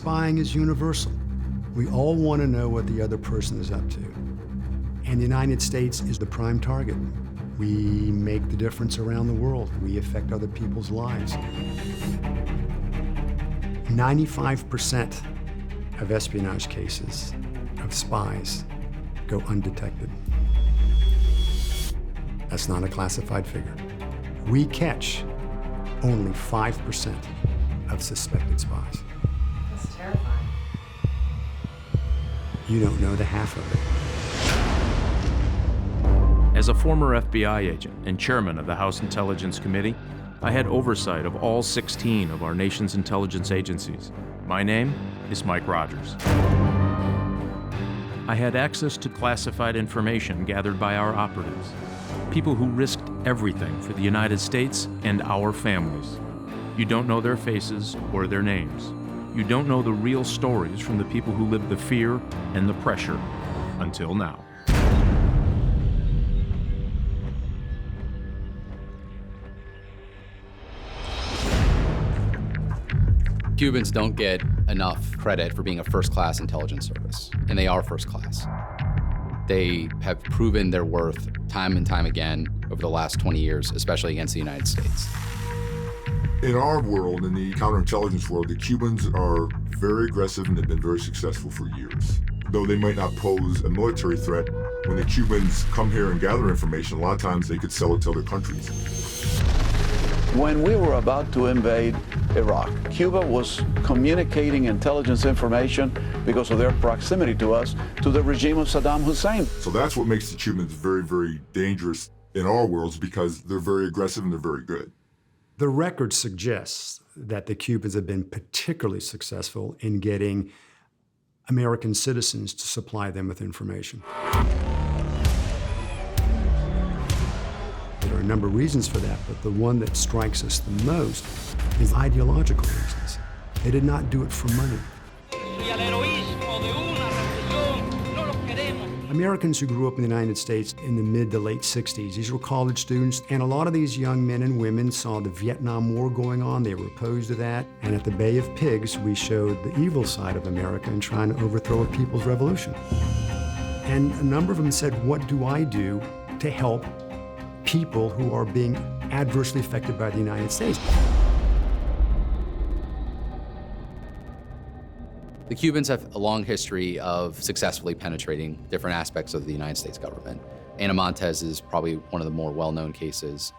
spying is universal. We all want to know what the other person is up to. And the United States is the prime target. We make the difference around the world. We affect other people's lives. 95% of espionage cases of spies go undetected. That's not a classified figure. We catch only 5% of suspected spies. That's terrifying. You don't know the half of it. As a former FBI agent and chairman of the House Intelligence Committee, I had oversight of all 16 of our nation's intelligence agencies. My name is Mike Rogers. I had access to classified information gathered by our operatives, people who risked everything for the United States and our families. You don't know their faces or their names. You don't know the real stories from the people who lived the fear and the pressure until now. Cubans don't get enough credit for being a first-class intelligence service, and they are first class. They have proven their worth time and time again over the last 20 years, especially against the United States. In our world, in the counterintelligence world, the Cubans are very aggressive and have been very successful for years. Though they might not pose a military threat, when the Cubans come here and gather information, a lot of times they could sell it to other countries. When we were about to invade Iraq, Cuba was communicating intelligence information because of their proximity to us, to the regime of Saddam Hussein. So that's what makes the Cubans very, very dangerous in our worlds, because they're very aggressive and they're very good. The record suggests that the Cubans have been particularly successful in getting American citizens to supply them with information. There are a number of reasons for that, but the one that strikes us the most is ideological reasons. They did not do it for money. Americans who grew up in the United States in the mid to late 60s, these were college students, and a lot of these young men and women saw the Vietnam War going on. They were opposed to that. And at the Bay of Pigs, we showed the evil side of America in trying to overthrow a people's revolution. And a number of them said, what do I do to help people who are being adversely affected by the United States? The Cubans have a long history of successfully penetrating different aspects of the United States government. Ana Montes is probably one of the more well-known cases.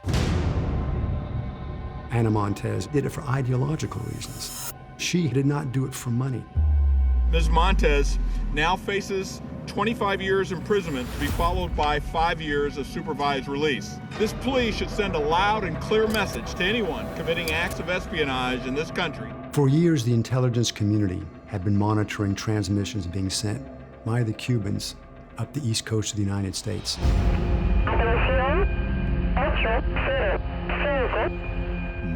Ana Montes did it for ideological reasons. She did not do it for money. Ms. Montes now faces 25 years imprisonment to be followed by 5 years of supervised release. This plea should send a loud and clear message to anyone committing acts of espionage in this country. For years, the intelligence community had been monitoring transmissions being sent by the Cubans up the east coast of the United States.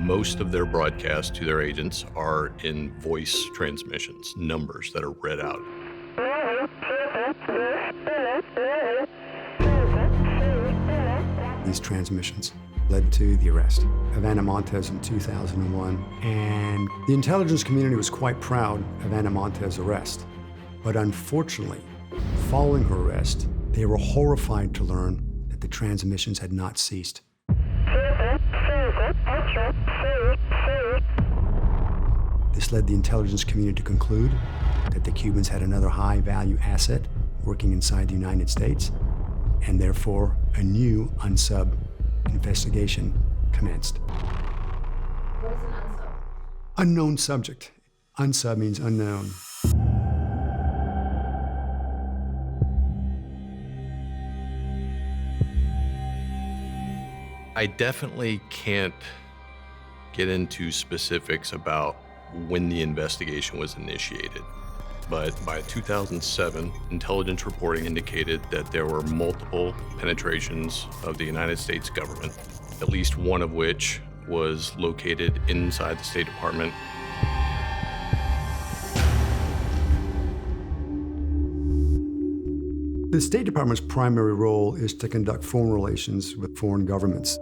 Most of their broadcasts to their agents are in voice transmissions, numbers that are read out. These transmissions led to the arrest of Ana Montes in 2001, and the intelligence community was quite proud of Ana Montes' arrest. But unfortunately, following her arrest, they were horrified to learn that the transmissions had not ceased. This led the intelligence community to conclude that the Cubans had another high-value asset working inside the United States, and therefore a new unsub investigation commenced. What is an unsub? Unknown subject. Unsub means unknown. I definitely can't get into specifics about when the investigation was initiated, but by 2007, intelligence reporting indicated that there were multiple penetrations of the United States government, at least one of which was located inside the State Department. The State Department's primary role is to conduct foreign relations with foreign governments.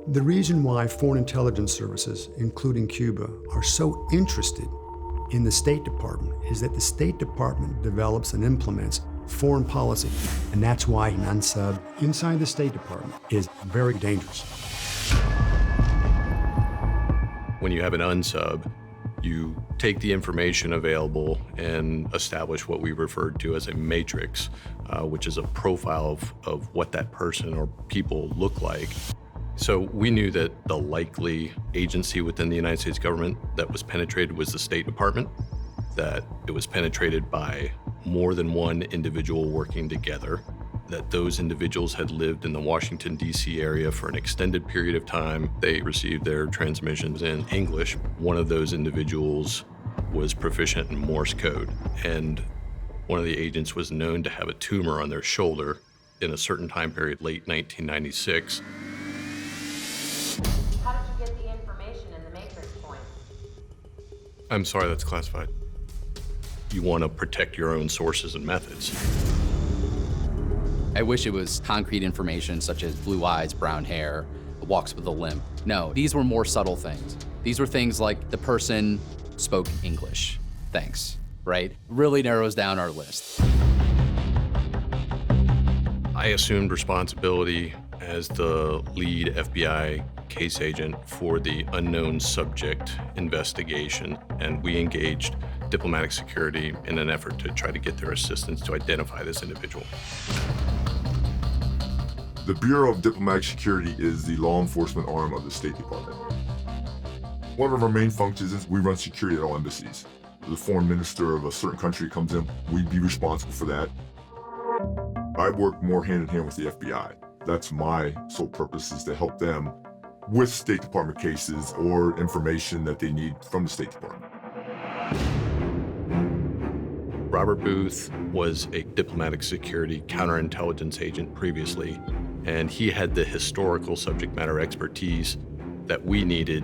The reason why foreign intelligence services, including Cuba, are so interested in the State Department is that the State Department develops and implements foreign policy, and that's why an unsub inside the State Department is very dangerous. When you have an unsub, you take the information available and establish what we referred to as a matrix, which is a profile of what that person or people look like. So we knew that the likely agency within the United States government that was penetrated was the State Department, that it was penetrated by more than one individual working together, that those individuals had lived in the Washington, D.C. area for an extended period of time. They received their transmissions in English. One of those individuals was proficient in Morse code, and one of the agents was known to have a tumor on their shoulder in a certain time period, late 1996. How did you get the information in the matrix point? I'm sorry, that's classified. You want to protect your own sources and methods. I wish it was concrete information such as blue eyes, brown hair, walks with a limp. No, these were more subtle things. These were things like the person spoke English. Thanks, right? Really narrows down our list. I assumed responsibility as the lead FBI case agent for the unknown subject investigation, and we engaged diplomatic security in an effort to try to get their assistance to identify this individual. The Bureau of Diplomatic Security is the law enforcement arm of the State Department. One of our main functions is we run security at all embassies. The foreign minister of a certain country comes in, we'd be responsible for that. I work more hand in hand with the FBI. That's my sole purpose, is to help them with State Department cases or information that they need from the State Department. Robert Booth was a diplomatic security counterintelligence agent previously, and he had the historical subject matter expertise that we needed.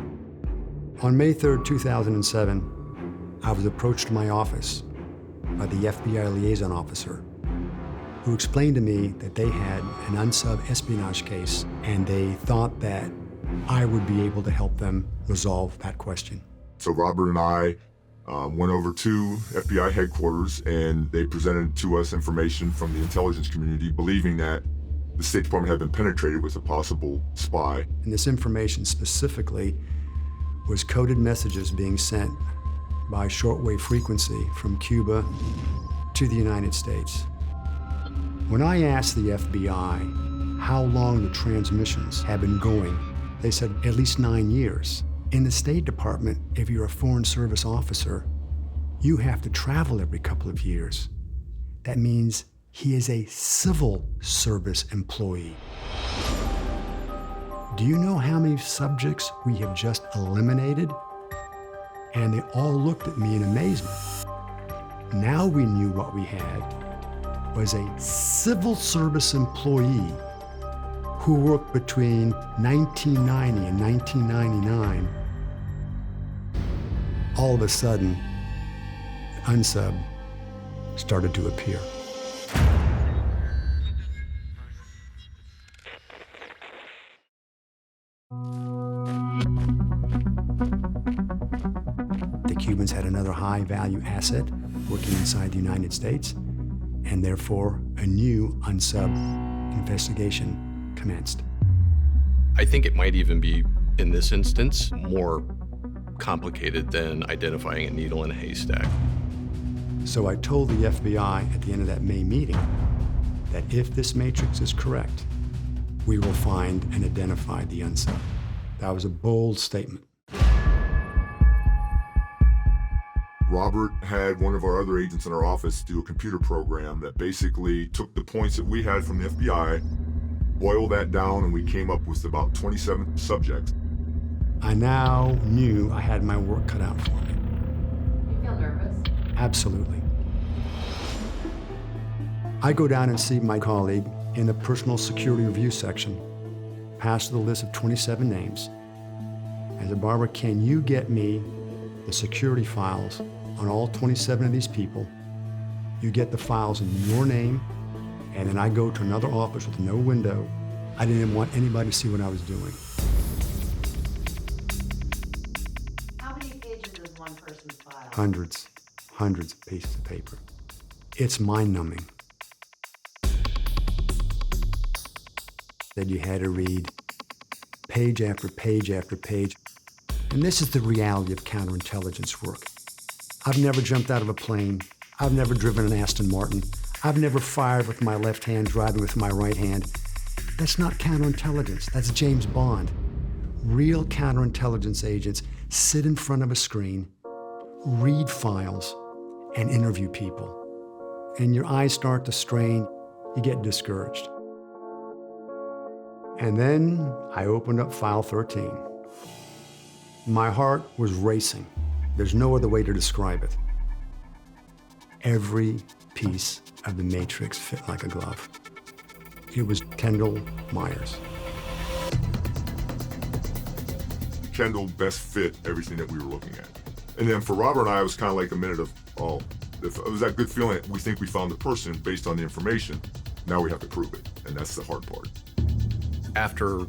On May 3rd, 2007, I was approached to my office by the FBI liaison officer, who explained to me that they had an unsub espionage case, and they thought that I would be able to help them resolve that question. So Robert and I went over to FBI headquarters, and they presented to us information from the intelligence community, believing that the State Department had been penetrated with a possible spy. And this information specifically was coded messages being sent by shortwave frequency from Cuba to the United States. When I asked the FBI how long the transmissions had been going, they said at least 9 years. In the State Department, if you're a Foreign Service officer, you have to travel every couple of years. That means he is a civil service employee. Do you know how many subjects we have just eliminated? And they all looked at me in amazement. Now we knew what we had was a civil service employee who worked between 1990 and 1999. All of a sudden, unsub started to appear. The Cubans had another high-value asset working inside the United States, and therefore a new unsub investigation commenced. I think it might even be, in this instance, more complicated than identifying a needle in a haystack. So I told the FBI at the end of that May meeting that if this matrix is correct, we will find and identify the unsub. That was a bold statement. Robert had one of our other agents in our office do a computer program that basically took the points that we had from the FBI, boiled that down, and we came up with about 27 subjects. I now knew I had my work cut out for me. You feel nervous? Absolutely. I go down and see my colleague in the personal security review section, pass the list of 27 names. I said, Barbara, can you get me the security files on all 27 of these people? You get the files in your name, and then I go to another office with no window. I didn't even want anybody to see what I was doing. How many pages is one person's file? hundreds of pieces of paper. It's mind-numbing that you had to read page after page after page. And this is the reality of counterintelligence work. I've never jumped out of a plane. I've never driven an Aston Martin. I've never fired with my left hand, driving with my right hand. That's not counterintelligence. That's James Bond. Real counterintelligence agents sit in front of a screen, read files, and interview people. And your eyes start to strain, you get discouraged. And then I opened up file 13. My heart was racing. There's no other way to describe it. Every piece of the matrix fit like a glove. It was Kendall Myers. Kendall best fit everything that we were looking at. And then for Robert and I, it was kind of like a minute of, oh, if it was that good feeling, we think we found the person based on the information. Now we have to prove it, and that's the hard part. After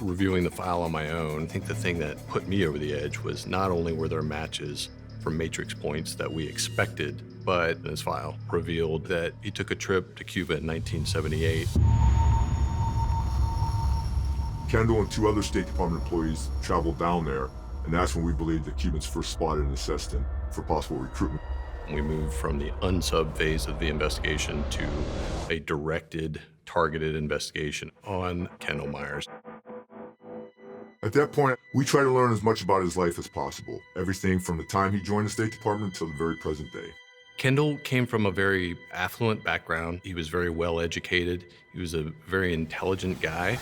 reviewing the file on my own, I think the thing that put me over the edge was not only were there matches for matrix points that we expected, but his file revealed that he took a trip to Cuba in 1978. Kendall and 2 other State Department employees traveled down there, and that's when we believed the Cubans first spotted and assessed him for possible recruitment. We moved from the unsub phase of the investigation to a directed, targeted investigation on Kendall Myers. At that point, we tried to learn as much about his life as possible, everything from the time he joined the State Department until the very present day. Kendall came from a very affluent background. He was very well educated. He was a very intelligent guy.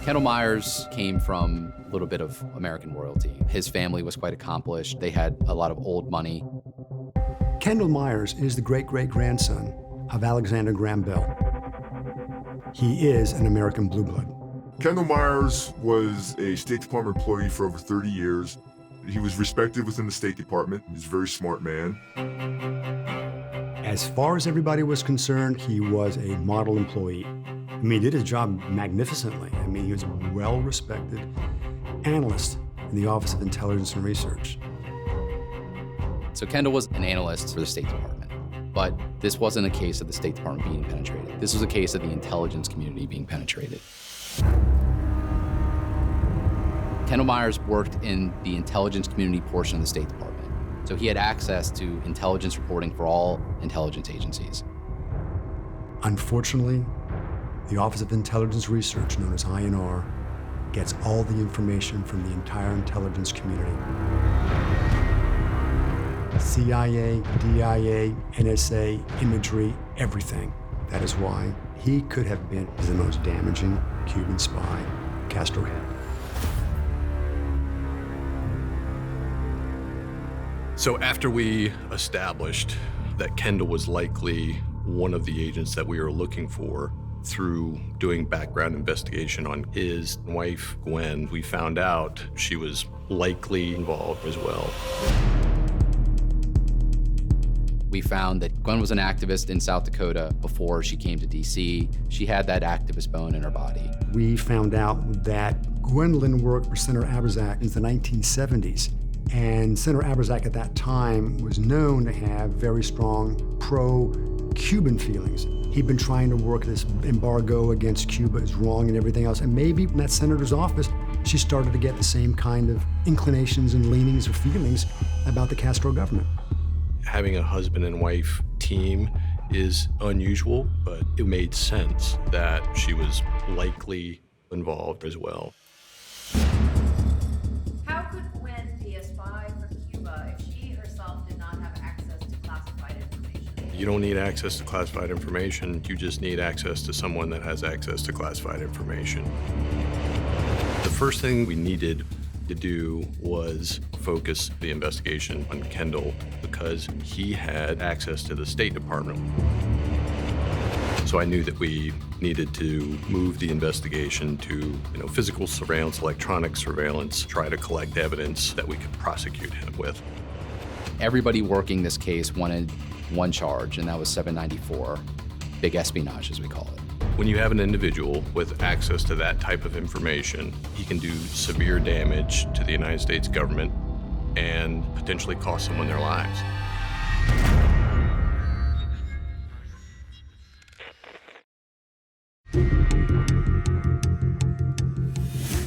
Kendall Myers came from a little bit of American royalty. His family was quite accomplished. They had a lot of old money. Kendall Myers is the great-great-grandson of Alexander Graham Bell. He is an American blue blood. Kendall Myers was a State Department employee for over 30 years. He was respected within the State Department. He's a very smart man. As far as everybody was concerned, he was a model employee. I mean, he did his job magnificently. I mean, he was a well-respected analyst in the Office of Intelligence and Research. So Kendall was an analyst for the State Department, but this wasn't a case of the State Department being penetrated. This was a case of the intelligence community being penetrated. Kendall Myers worked in the intelligence community portion of the State Department, so he had access to intelligence reporting for all intelligence agencies. Unfortunately, the Office of Intelligence Research, known as INR, gets all the information from the entire intelligence community. CIA, DIA, NSA, imagery, everything. That is why he could have been the most damaging Cuban spy Castro had. So after we established that Kendall was likely one of the agents that we were looking for, through doing background investigation on his wife, Gwen, we found out she was likely involved as well. We found that Gwen was an activist in South Dakota before she came to DC. She had that activist bone in her body. We found out that Gwendolyn worked for Senator Abrazac in the 1970s. And Senator Abrazac at that time was known to have very strong pro-Cuban feelings. He'd been trying to work this embargo against Cuba is wrong and everything else. And maybe in that senator's office, she started to get the same kind of inclinations and leanings or feelings about the Castro government. Having a husband and wife team is unusual, but it made sense that she was likely involved as well. How could Gwen be a spy for Cuba if she herself did not have access to classified information? You don't need access to classified information, you just need access to someone that has access to classified information. The first thing we needed to do was focus the investigation on Kendall because he had access to the State Department. So I knew that we needed to move the investigation to, physical surveillance, electronic surveillance, try to collect evidence that we could prosecute him with. Everybody working this case wanted one charge, and that was 794, big espionage, as we call it. When you have an individual with access to that type of information, he can do severe damage to the United States government and potentially cost someone their lives.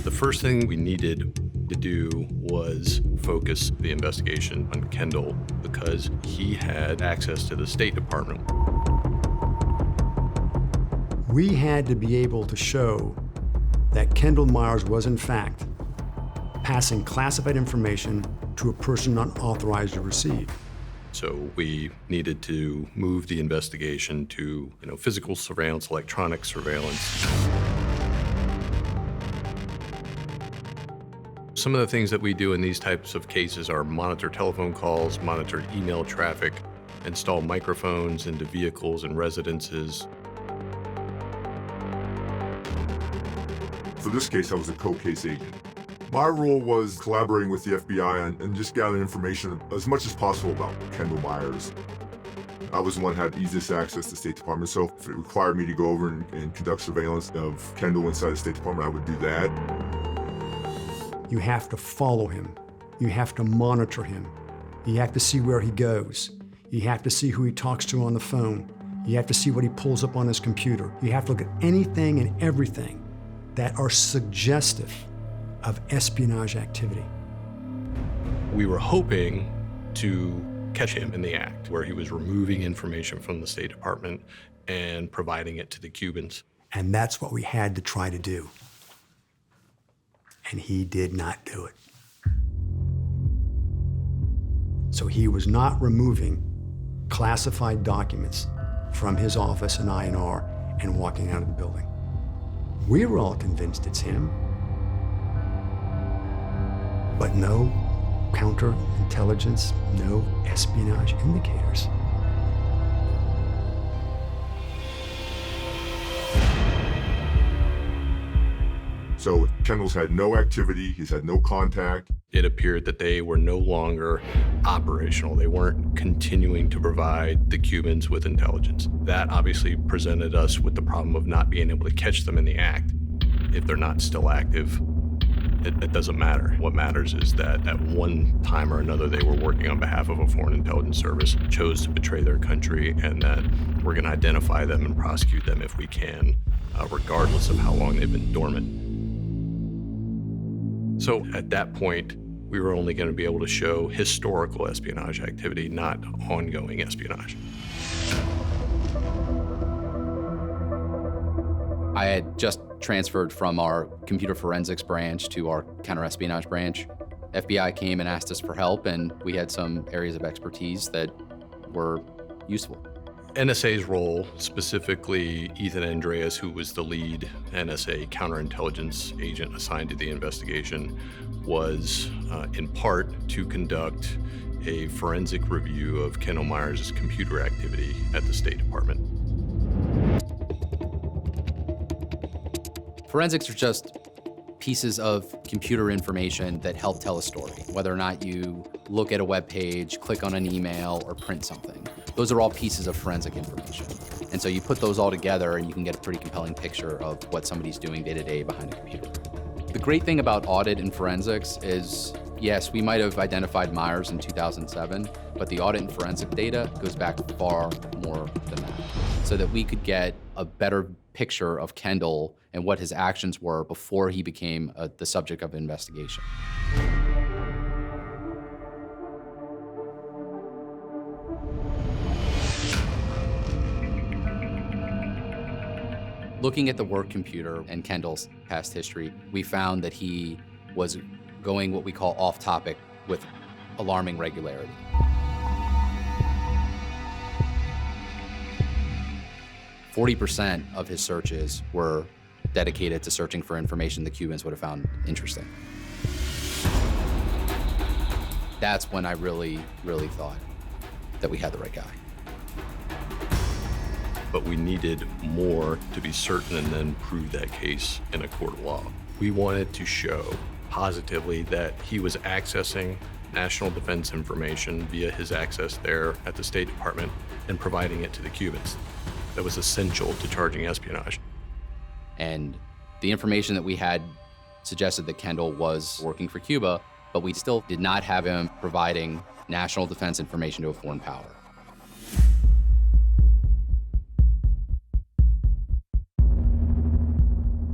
The first thing we needed to do was focus the investigation on Kendall because he had access to the State Department. We had to be able to show that Kendall Myers was, in fact, passing classified information to a person not authorized to receive. So we needed to move the investigation to, physical surveillance, electronic surveillance. Some of the things that we do in these types of cases are monitor telephone calls, monitor email traffic, install microphones into vehicles and residences. For this case, I was a co-case agent. My role was collaborating with the FBI and just gathering information as much as possible about Kendall Myers. I was the one who had easiest access to the State Department, so if it required me to go over and conduct surveillance of Kendall inside the State Department, I would do that. You have to follow him. You have to monitor him. You have to see where he goes. You have to see who he talks to on the phone. You have to see what he pulls up on his computer. You have to look at anything and everything that are suggestive of espionage activity. We were hoping to catch him in the act, where he was removing information from the State Department and providing it to the Cubans. And that's what we had to try to do. And he did not do it. So he was not removing classified documents from his office in INR and walking out of the building. We were all convinced it's him. But no counterintelligence, no espionage indicators. So Kendall's had no activity, he's had no contact. It appeared that they were no longer operational. They weren't continuing to provide the Cubans with intelligence. That obviously presented us with the problem of not being able to catch them in the act. If they're not still active, it doesn't matter. What matters is that at one time or another, they were working on behalf of a foreign intelligence service, chose to betray their country, and that we're going to identify them and prosecute them if we can, regardless of how long they've been dormant. So at that point, we were only going to be able to show historical espionage activity, not ongoing espionage. I had just transferred from our computer forensics branch to our counterespionage branch. FBI came and asked us for help, and we had some areas of expertise that were useful. NSA's role, specifically Ethan Andreas, who was the lead NSA counterintelligence agent assigned to the investigation, was in part to conduct a forensic review of Kendall Myers' computer activity at the State Department. Forensics are just pieces of computer information that help tell a story, whether or not you look at a web page, click on an email, or print something. Those are all pieces of forensic information. And so you put those all together and you can get a pretty compelling picture of what somebody's doing day to day behind a computer. The great thing about audit and forensics is, yes, we might have identified Myers in 2007, but the audit and forensic data goes back far more than that, so that we could get a better picture of Kendall and what his actions were before he became the subject of investigation. Looking at the work computer and Kendall's past history, we found that he was going what we call off topic with alarming regularity. %40 of his searches were dedicated to searching for information the Cubans would have found interesting. That's when I really thought that we had the right guy. But we needed more to be certain and then prove that case in a court of law. We wanted to show positively that he was accessing national defense information via his access there at the State Department and providing it to the Cubans. That was essential to charging espionage. And the information that we had suggested that Kendall was working for Cuba, but we still did not have him providing national defense information to a foreign power.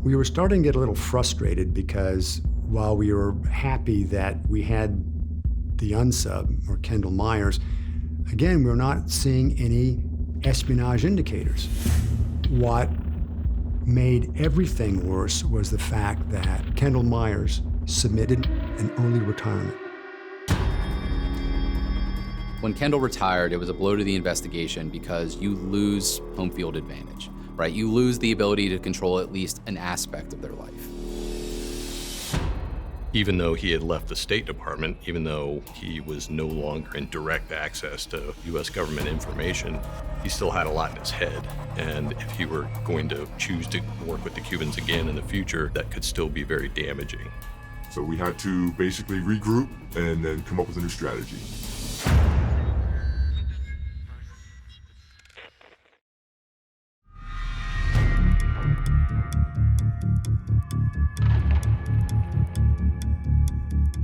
We were starting to get a little frustrated because while we were happy that we had the unsub, or Kendall Myers, again, we were not seeing any espionage indicators. What made everything worse was the fact that Kendall Myers submitted an early retirement. When Kendall retired, it was a blow to the investigation because you lose home field advantage, right? You lose the ability to control at least an aspect of their life. Even though he had left the State Department, even though he was no longer in direct access to U.S. government information, he still had a lot in his head. And if he were going to choose to work with the Cubans again in the future, that could still be very damaging. So we had to basically regroup and then come up with a new strategy.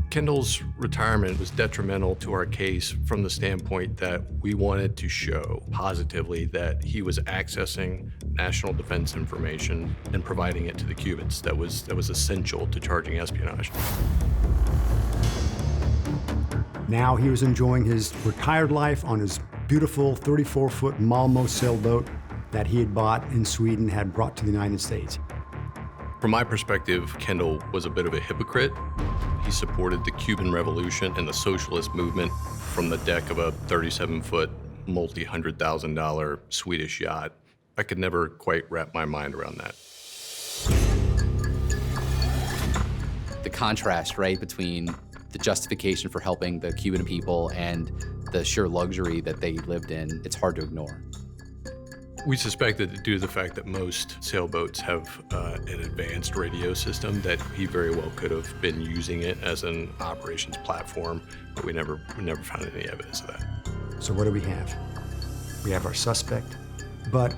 Kendall's retirement was detrimental to our case from the standpoint that we wanted to show positively that he was accessing national defense information and providing it to the Cubans. That was essential to charging espionage. Now he was enjoying his retired life on his beautiful 34-foot Malmo sailboat that he had bought in Sweden, had brought to the United States. From my perspective, Kendall was a bit of a hypocrite. He supported the Cuban Revolution and the socialist movement from the deck of a 37-foot, multi-$100,000 Swedish yacht. I could never quite wrap my mind around that. The contrast, right, between the justification for helping the Cuban people and the sheer luxury that they lived in, it's hard to ignore. We suspected that due to the fact that most sailboats have an advanced radio system, that he very well could have been using it as an operations platform, but we never found any evidence of that. So what do we have? We have our suspect, but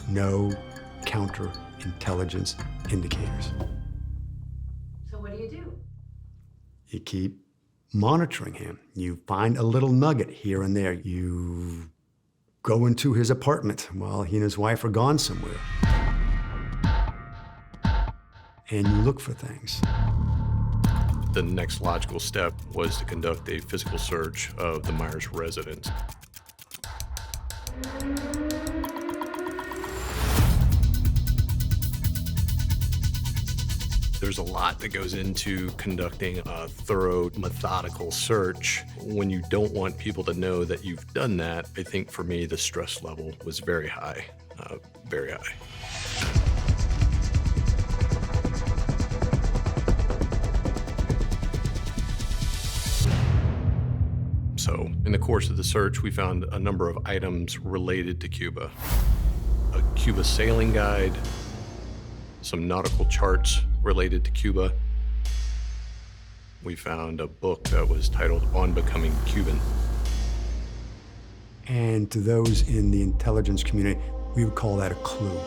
no counterintelligence indicators. So what do? You keep monitoring him. You find a little nugget here and there. You go into his apartment while he and his wife are gone somewhere. And you look for things. The next logical step was to conduct a physical search of the Myers residence. There's a lot that goes into conducting a thorough, methodical search. When you don't want people to know that you've done that, I think for me, the stress level was very high, very high. So in the course of the search, we found a number of items related to Cuba. A Cuba sailing guide, some nautical charts related to Cuba. We found a book that was titled On Becoming Cuban. And to those in the intelligence community, we would call that a clue.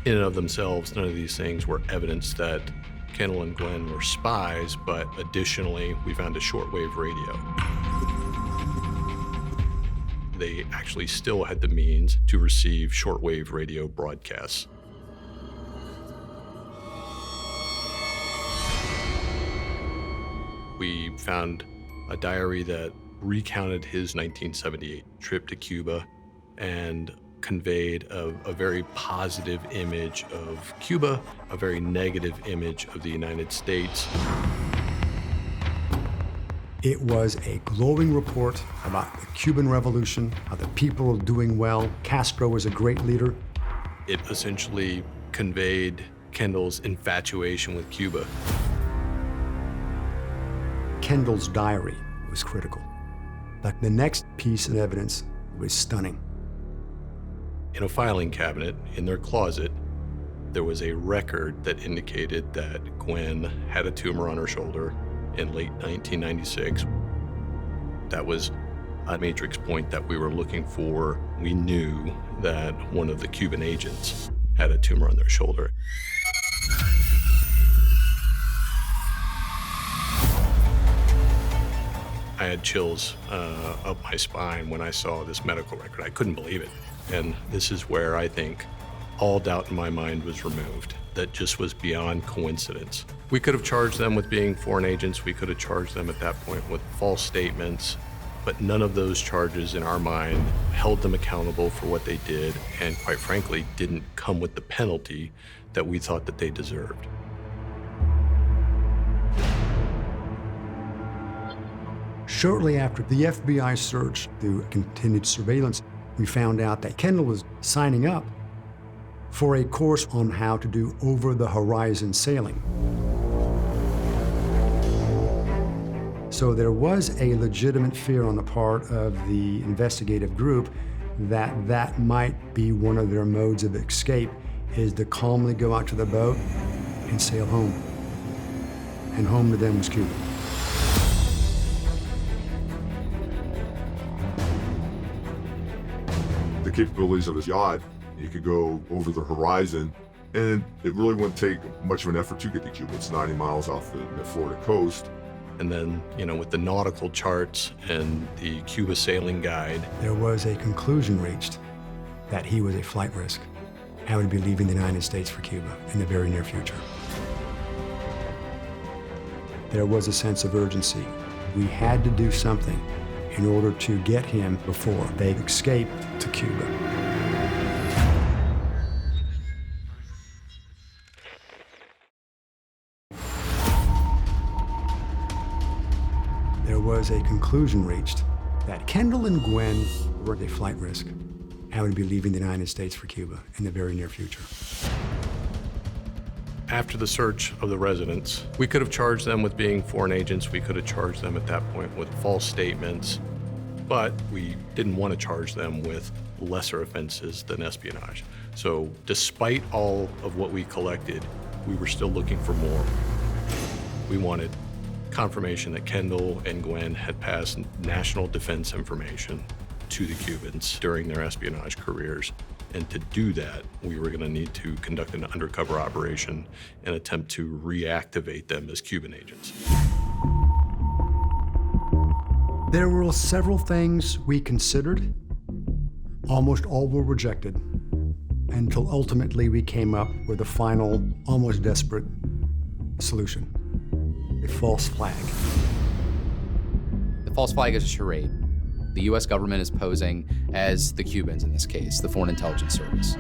In and of themselves, none of these things were evidence that Kendall and Gwen were spies, but additionally, we found a shortwave radio. They actually still had the means to receive shortwave radio broadcasts. We found a diary that recounted his 1978 trip to Cuba and conveyed a very positive image of Cuba, a very negative image of the United States. It was a glowing report about the Cuban Revolution, how the people were doing well. Castro was a great leader. It essentially conveyed Kendall's infatuation with Cuba. Kendall's diary was critical. But the next piece of evidence was stunning. In a filing cabinet in their closet, there was a record that indicated that Gwen had a tumor on her shoulder in late 1996. That was a matrix point that we were looking for. We knew that one of the Cuban agents had a tumor on their shoulder. I had chills up my spine when I saw this medical record. I couldn't believe it. And this is where I think all doubt in my mind was removed. That just was beyond coincidence. We could have charged them with being foreign agents. We could have charged them at that point with false statements, but none of those charges in our mind held them accountable for what they did, and quite frankly, didn't come with the penalty that we thought that they deserved. Shortly after the FBI search through continued surveillance, we found out that Kendall was signing up for a course on how to do over-the-horizon sailing. So there was a legitimate fear on the part of the investigative group that that might be one of their modes of escape, is to calmly go out to the boat and sail home. And home to them was Cuba. The capabilities of his yacht, you could go over the horizon, and it really wouldn't take much of an effort to get to Cuba. It's 90 miles off the Florida coast. And then, with the nautical charts and the Cuba sailing guide, There was a conclusion reached that he was a flight risk and would be leaving the United States for Cuba in the very near future. There was a sense of urgency. We had to do something in order to get him before they escaped to Cuba. There was a conclusion reached that Kendall and Gwen were a flight risk and would be leaving the United States for Cuba in the very near future. after the search of the residence, we could have charged them with being foreign agents. We could have charged them at that point with false statements, but we didn't want to charge them with lesser offenses than espionage. So despite all of what we collected, we were still looking for more. We wanted confirmation that Kendall and Gwen had passed national defense information to the Cubans during their espionage careers. And to do that, we were going to need to conduct an undercover operation and attempt to reactivate them as Cuban agents. There were several things we considered. Almost all were rejected, until ultimately we came up with a final, almost desperate solution: a false flag. The false flag is a charade. The U.S. government is posing as the Cubans in this case, the Foreign Intelligence Service.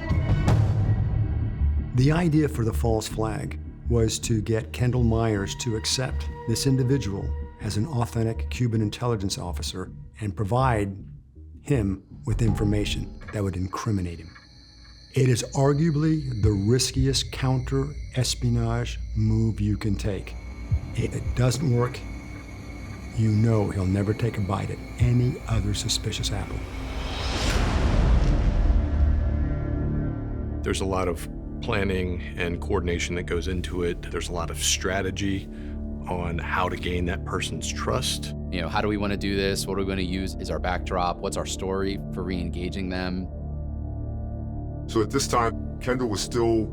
The idea for the false flag was to get Kendall Myers to accept this individual as an authentic Cuban intelligence officer and provide him with information that would incriminate him. It is arguably the riskiest counter-espionage move you can take. If it doesn't work, you know he'll never take a bite at any other suspicious apple. There's a lot of planning and coordination that goes into it. There's a lot of strategy on how to gain that person's trust. You know, how do we want to do this? What are we going to use as our backdrop? What's our story for re-engaging them? So at this time, Kendall was still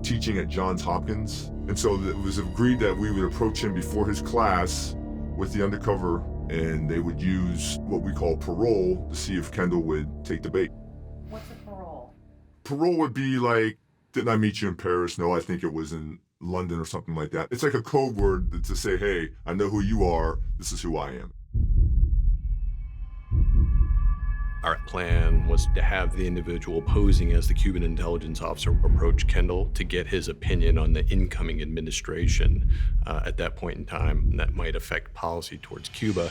teaching at Johns Hopkins, and so it was agreed that we would approach him before his class with the undercover, and they would use what we call parole to see if Kendall would take the bait. What's a parole? Parole would be like, didn't I meet you in Paris? No, I think it was in London or something like that. It's like a code word to say, hey, I know who you are, this is who I am. Our plan was to have the individual posing as the Cuban intelligence officer approach Kendall to get his opinion on the incoming administration at that point in time, and that might affect policy towards Cuba.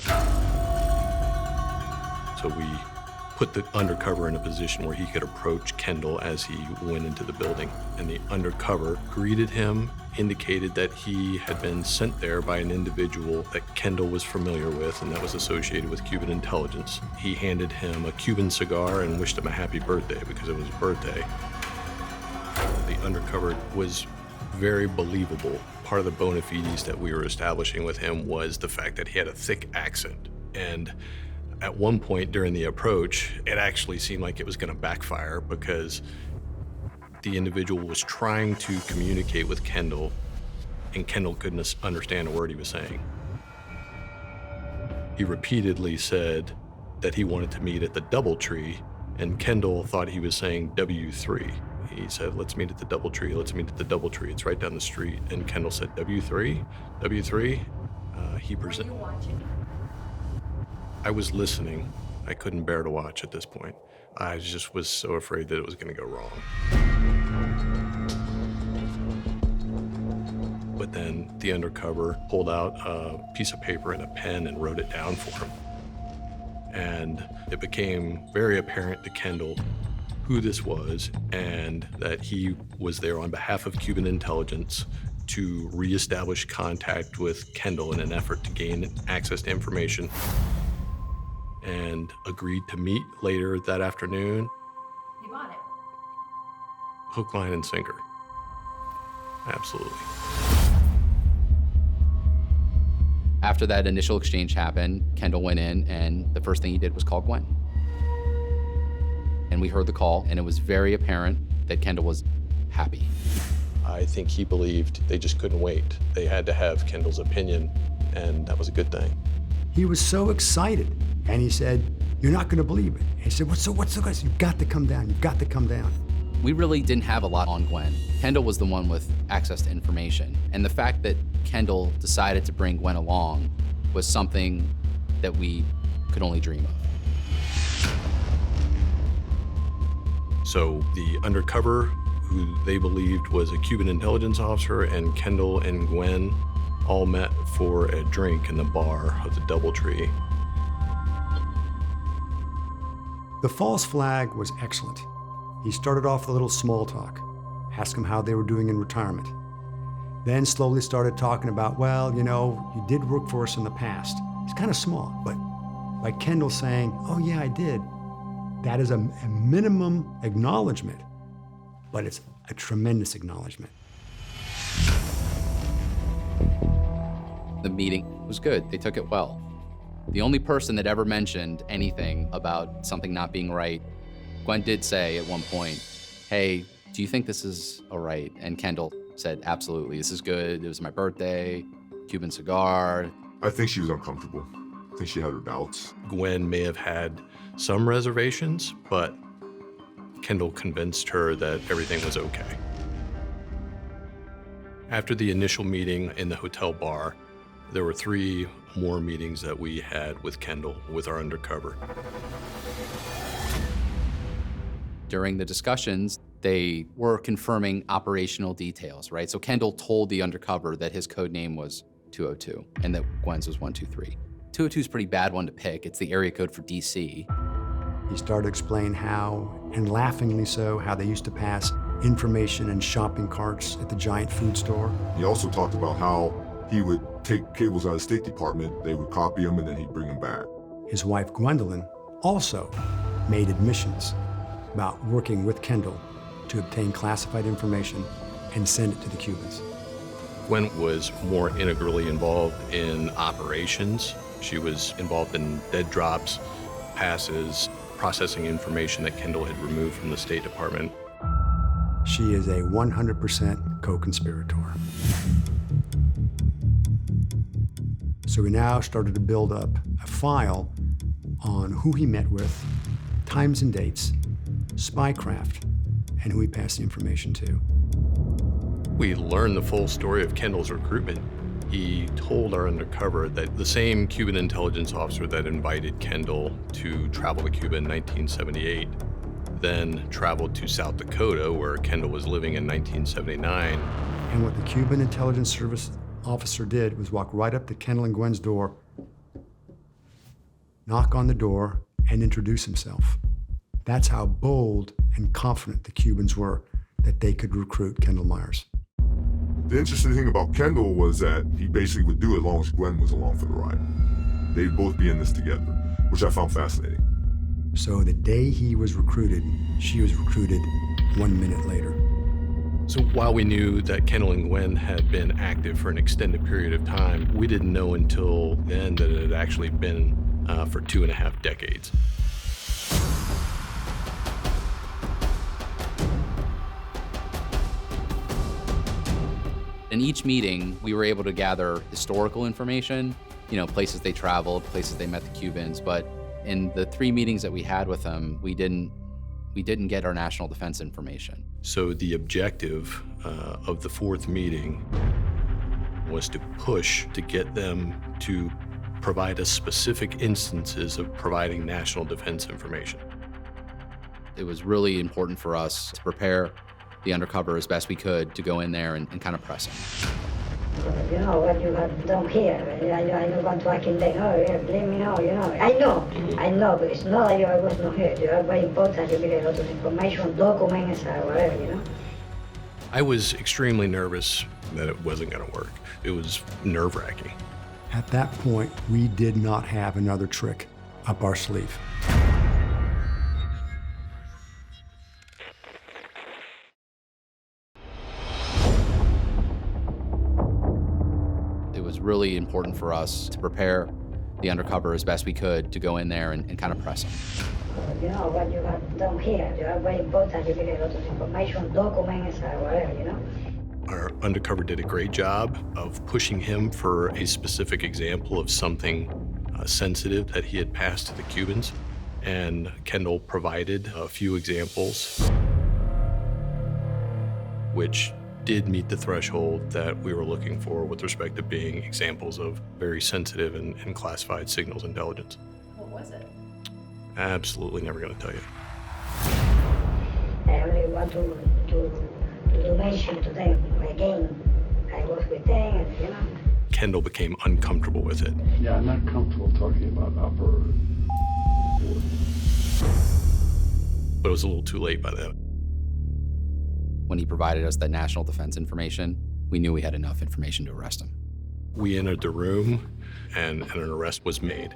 So we put the undercover in a position where he could approach Kendall as he went into the building. And the undercover greeted him, indicated that he had been sent there by an individual that Kendall was familiar with and that was associated with Cuban intelligence. He handed him a Cuban cigar and wished him a happy birthday because it was his birthday. The undercover was very believable. Part of the bona fides that we were establishing with him was the fact that he had a thick accent. And at one point during the approach, it actually seemed like it was going to backfire because the individual was trying to communicate with Kendall, and Kendall couldn't understand a word he was saying. He repeatedly said that he wanted to meet at the DoubleTree, and Kendall thought he was saying W3. He said, let's meet at the DoubleTree, let's meet at the DoubleTree. It's right down the street. And Kendall said, W3? W3? He presented. Were you watching? I was listening. I couldn't bear to watch at this point. I just was so afraid that it was going to go wrong. But then the undercover pulled out a piece of paper and a pen and wrote it down for him. And it became very apparent to Kendall who this was and that he was there on behalf of Cuban intelligence to reestablish contact with Kendall in an effort to gain access to information, and agreed to meet later that afternoon. You bought it. Hook, line, and sinker. Absolutely. After that initial exchange happened, Kendall went in, and the first thing he did was call Gwen. And we heard the call, and it was very apparent that Kendall was happy. I think he believed they just couldn't wait. They had to have Kendall's opinion, and that was a good thing. He was so excited, and he said, "You're not going to believe it." He said, what's the guys? You've got to come down. You've got to come down. We really didn't have a lot on Gwen. Kendall was the one with access to information. And the fact that Kendall decided to bring Gwen along was something that we could only dream of. So the undercover, who they believed was a Cuban intelligence officer, and Kendall and Gwen all met for a drink in the bar of the DoubleTree. The false flag was excellent. He started off with a little small talk, asked them how they were doing in retirement. Then slowly started talking about, well, you know, you did work for us in the past. It's kind of small, but by Kendall saying, oh yeah, I did, that is a minimum acknowledgement, but it's a tremendous acknowledgement. The meeting was good. They took it well. The only person that ever mentioned anything about something not being right, Gwen did say at one point, hey, do you think this is all right? And Kendall said, absolutely, this is good. It was my birthday, Cuban cigar. I think she was uncomfortable. I think she had her doubts. Gwen may have had some reservations, but Kendall convinced her that everything was okay. After the initial meeting in the hotel bar, there were 3 more meetings that we had with Kendall, with our undercover. During the discussions, they were confirming operational details, right? So Kendall told the undercover that his code name was 202 and that Gwen's was 123. 202 is a pretty bad one to pick. It's the area code for DC. He started to explain how, and laughingly so, how they used to pass information in shopping carts at the giant food store. He also talked about how he would take cables out of the State Department, they would copy them, and then he'd bring them back. His wife, Gwendolyn, also made admissions about working with Kendall to obtain classified information and send it to the Cubans. Gwen was more integrally involved in operations. She was involved in dead drops, passes, processing information that Kendall had removed from the State Department. She is a 100% co-conspirator. So we now started to build up a file on who he met with, times and dates, spycraft, and who he passed the information to. We learned the full story of Kendall's recruitment. He told our undercover that the same Cuban intelligence officer that invited Kendall to travel to Cuba in 1978 then traveled to South Dakota, where Kendall was living in 1979. And what the Cuban intelligence service officer did was walk right up to Kendall and Gwen's door, knock on the door, and introduce himself. That's how bold and confident the Cubans were that they could recruit Kendall Myers. The interesting thing about Kendall was that he basically would do it as long as Gwen was along for the ride. They'd both be in this together, which I found fascinating. So the day he was recruited, she was recruited 1 minute later. So while we knew that Kendall and Gwen had been active for an extended period of time, we didn't know until then that it had actually been for 2.5 decades. In each meeting, we were able to gather historical information places they traveled, places they met the Cubans. But in the 3 meetings that we had with them, we didn't get our national defense information. So the objective of the 4th meeting was to push to get them to provide us specific instances of providing national defense information. It was really important for us to prepare the undercover as best we could to go in there and kind of press them. You know what you have done here. I know what fucking they know. Let me know, I know, but it's not that I was not here. You are very important. You get a lot of information, documents, or whatever, I was extremely nervous that it wasn't going to work. It was nerve-wracking. At that point, we did not have another trick up our sleeve. It was really important for us to prepare the undercover as best we could to go in there and kind of press them. You know what you have done here. You are very important. You get a lot of information, documents, or whatever, Our undercover did a great job of pushing him for a specific example of something sensitive that he had passed to the Cubans, and Kendall provided a few examples which did meet the threshold that we were looking for with respect to being examples of very sensitive and classified signals intelligence. What was it? Absolutely never going to tell you. I only want to mention to them again. I was with them, and Kendall became uncomfortable with it. Yeah, I'm not comfortable talking about upper. But it was a little too late by then. When he provided us that national defense information, we knew we had enough information to arrest him. We entered the room, and an arrest was made.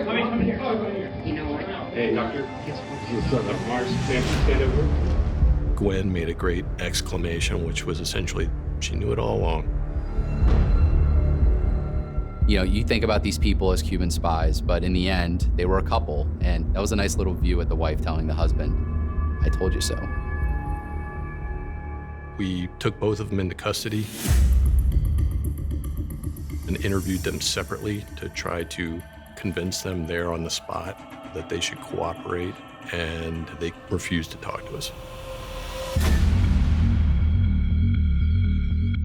Come here. You know what? Hey, doctor. What's up, Mars? Stand over. Gwen made a great exclamation, which was essentially, she knew it all along. You think about these people as Cuban spies, but in the end, they were a couple, and that was a nice little view at the wife telling the husband, I told you so. We took both of them into custody and interviewed them separately to try to convince them there on the spot that they should cooperate, and they refused to talk to us.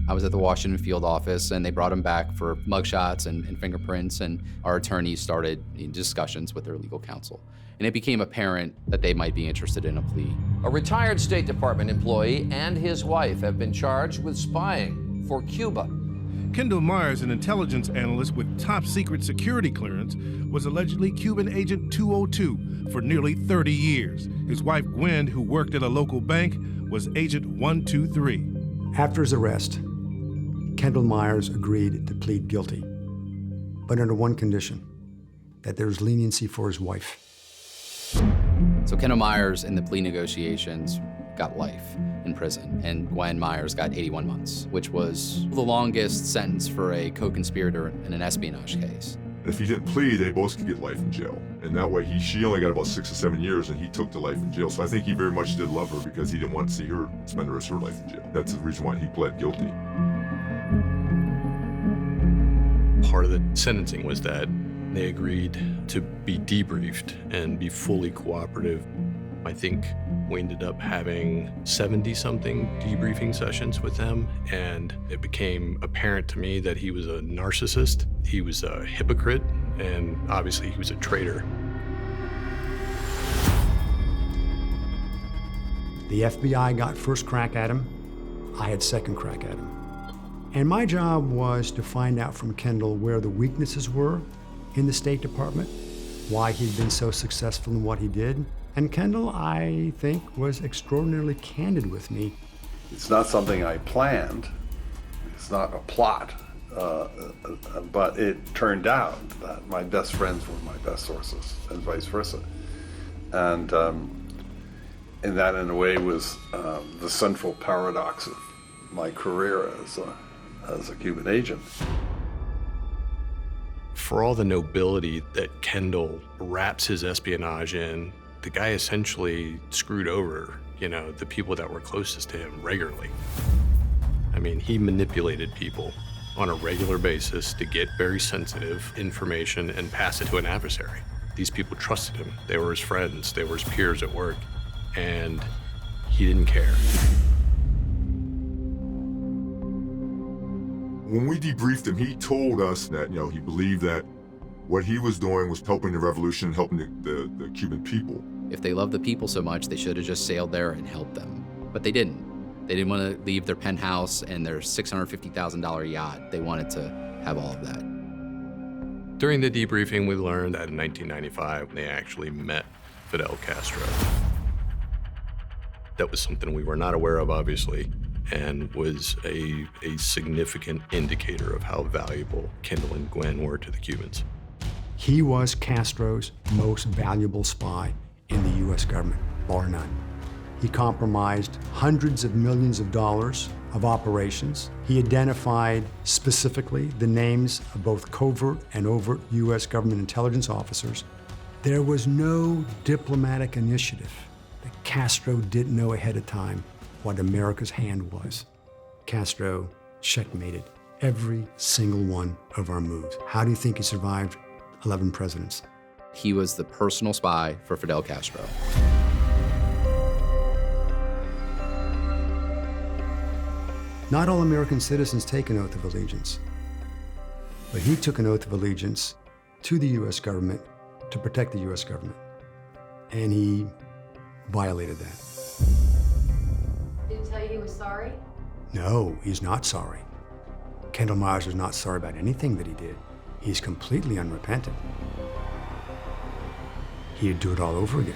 I was at the Washington field office, and they brought him back for mugshots and fingerprints, and our attorneys started discussions with their legal counsel. And it became apparent that they might be interested in a plea. A retired State Department employee and his wife have been charged with spying for Cuba. Kendall Myers, an intelligence analyst with top-secret security clearance, was allegedly Cuban Agent 202 for nearly 30 years. His wife, Gwen, who worked at a local bank, was Agent 123. After his arrest, Kendall Myers agreed to plead guilty, but under one condition, that there was leniency for his wife. So Kendall Myers in the plea negotiations got life in prison, and Gwen Myers got 81 months, which was the longest sentence for a co-conspirator in an espionage case. If he didn't plead, they both could get life in jail. And that way, she only got about 6 or 7 years, and he took the life in jail. So I think he very much did love her because he didn't want to see her spend the rest of her life in jail. That's the reason why he pled guilty. Part of the sentencing was that they agreed to be debriefed and be fully cooperative. I think we ended up having 70-something debriefing sessions with them, and it became apparent to me that he was a narcissist, he was a hypocrite, and obviously he was a traitor. The FBI got first crack at him. I had second crack at him. And my job was to find out from Kendall where the weaknesses were in the State Department, why he'd been so successful in what he did. And Kendall, I think, was extraordinarily candid with me. It's not something I planned. It's not a plot. But it turned out that my best friends were my best sources, and vice versa. And that, in a way, was the central paradox of my career as a Cuban agent. For all the nobility that Kendall wraps his espionage in, the guy essentially screwed over, the people that were closest to him regularly. I mean, he manipulated people on a regular basis to get very sensitive information and pass it to an adversary. These people trusted him. They were his friends. They were his peers at work. And he didn't care. When we debriefed him, he told us that, he believed that what he was doing was helping the revolution, helping the Cuban people. If they loved the people so much, they should have just sailed there and helped them. But they didn't. They didn't want to leave their penthouse and their $650,000 yacht. They wanted to have all of that. During the debriefing, we learned that in 1995, they actually met Fidel Castro. That was something we were not aware of, obviously, and was a significant indicator of how valuable Kendall and Gwen were to the Cubans. He was Castro's most valuable spy in the U.S. government, bar none. He compromised hundreds of millions of dollars of operations. He identified specifically the names of both covert and overt U.S. government intelligence officers. There was no diplomatic initiative that Castro didn't know ahead of time what America's hand was. Castro checkmated every single one of our moves. How do you think he survived 11 presidents? He was the personal spy for Fidel Castro. Not all American citizens take an oath of allegiance, but he took an oath of allegiance to the U.S. government to protect the U.S. government, and he violated that. Did he tell you he was sorry? No, he's not sorry. Kendall Myers was not sorry about anything that he did. He's completely unrepentant. He'd do it all over again.